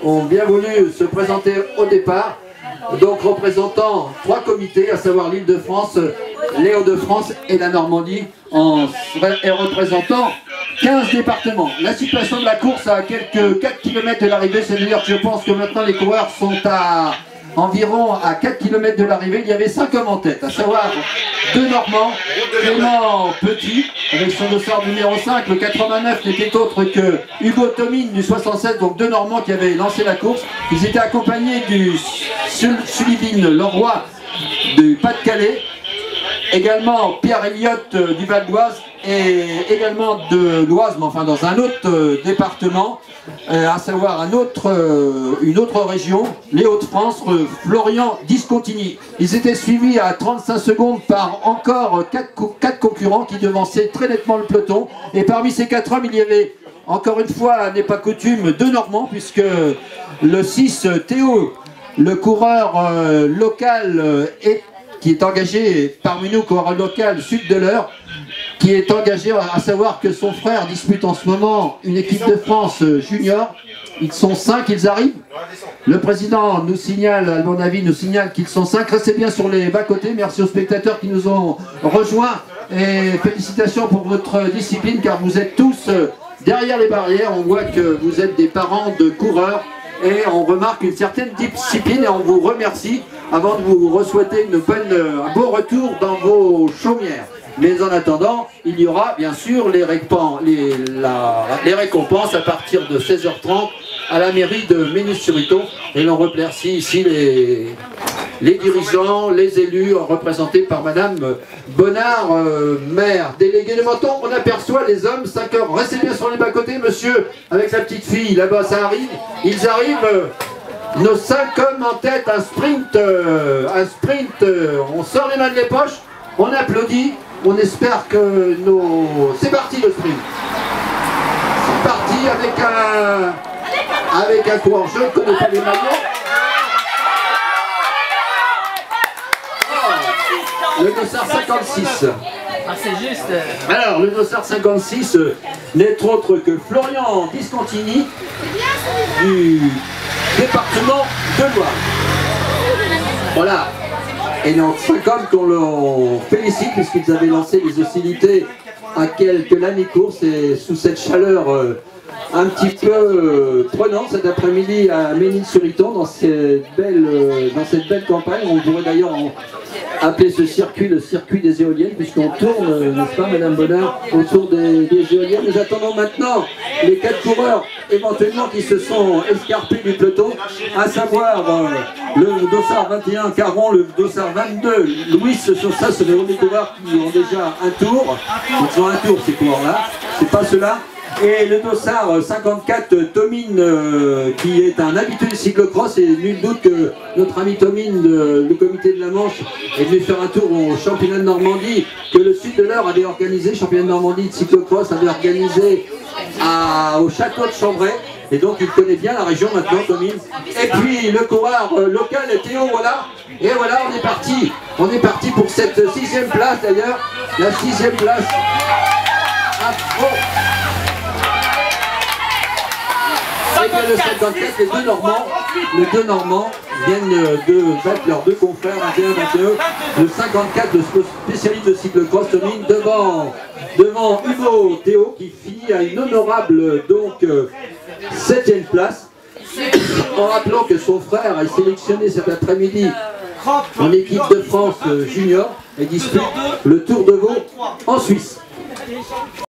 ont bien voulu se présenter au départ, donc représentant 3 comités, à savoir l'Île-de-France, les Hauts-de-France et la Normandie, et représentant 15 départements. La situation de la course à quelques 4 km de l'arrivée, c'est-à-dire que je pense que maintenant les coureurs sont à environ à 4 km de l'arrivée. Il y avait 5 hommes en tête, à savoir 2 Normands, Clément Petit avec son dossard numéro 5, le 89 n'était autre que Hugo Tomine du 67, donc 2 Normands qui avaient lancé la course. Ils étaient accompagnés du Sullivan Leroy du Pas-de-Calais, également Pierre Elliott du Val d'Oise et également de l'Oise, mais enfin dans un autre département, à savoir une autre région, les Hauts-de-France, Florian Discontigny. Ils étaient suivis à 35 secondes par encore 4 concurrents qui devançaient très nettement le peloton. Et parmi ces 4 hommes, il y avait, encore une fois, n'est pas coutume, 2 Normands, puisque le 6, Théo, le coureur local, qui est engagé parmi nous, coureur local sud de l'Eure, qui est engagé, à savoir que son frère dispute en ce moment une équipe de France junior. Ils sont 5, ils arrivent. Le président nous signale, à mon avis, nous signale qu'ils sont 5. Restez bien sur les bas-côtés. Merci aux spectateurs qui nous ont rejoints. Et félicitations pour votre discipline, car vous êtes tous derrière les barrières. On voit que vous êtes des parents de coureurs. Et on remarque une certaine discipline et on vous remercie avant de vous souhaiter un beau retour dans vos chaumières. Mais en attendant, il y aura bien sûr les récompenses à partir de 16h30 à la mairie de Ménus-sur-Iton. Et l'on remercie ici les dirigeants, les élus, représentés par Madame Bonnard, maire déléguée de Menton. On aperçoit les hommes, 5 heures. Restez bien sur les bas-côtés, monsieur, avec sa petite fille. Là-bas, ça arrive. Ils arrivent. Nos 5 hommes en tête, un sprint. On sort les mains de les poches, on applaudit. On espère que C'est parti le sprint. C'est parti avec un coureur. Je ne connais pas les maillots. Le dossard 56. Ah, c'est juste. Alors, le dossard 56 n'est autre que Florian Discontigny du département de Loire. Voilà. Et donc 5 hommes qu'on leur félicite puisqu'ils avaient lancé les hostilités à quelques l'année course et sous cette chaleur un petit peu prenante cet après-midi à Ménil-sur-Iton dans cette belle campagne. On pourrait d'ailleurs appeler ce circuit le circuit des éoliennes puisqu'on tourne, n'est-ce pas Madame Bonnard, autour des éoliennes. Nous attendons maintenant les 4 coureurs éventuellement qui se sont escarpés du peloton, à savoir le dossard 21 Caron, le dossard 22 Louis. Ce sont les coureurs qui ont déjà un tour. Ils ont un tour ces coureurs-là, c'est pas ceux-là. Et le dossard 54 Tomine, qui est un habitué du cyclocross, et nul doute que notre ami Tomine, le comité de la Manche, est venu faire un tour au championnat de Normandie, que le sud de l'Eure avait organisé, championnat de Normandie de cyclocross avait organisé au château de Chambray, et donc il connaît bien la région maintenant, Tomine. Et puis le coureur local, Théo, voilà, et voilà, on est parti pour cette 6e place d'ailleurs, la 6e place. Le 54, les deux Normands viennent de battre leurs 2 confrères, 21-21. Le 54, le spécialiste de cyclocross, Tomine, devant Hugo Théo, qui finit à une honorable 7e place. En rappelant que son frère a sélectionné cet après-midi en équipe de France junior et dispute le Tour de Vaud en Suisse.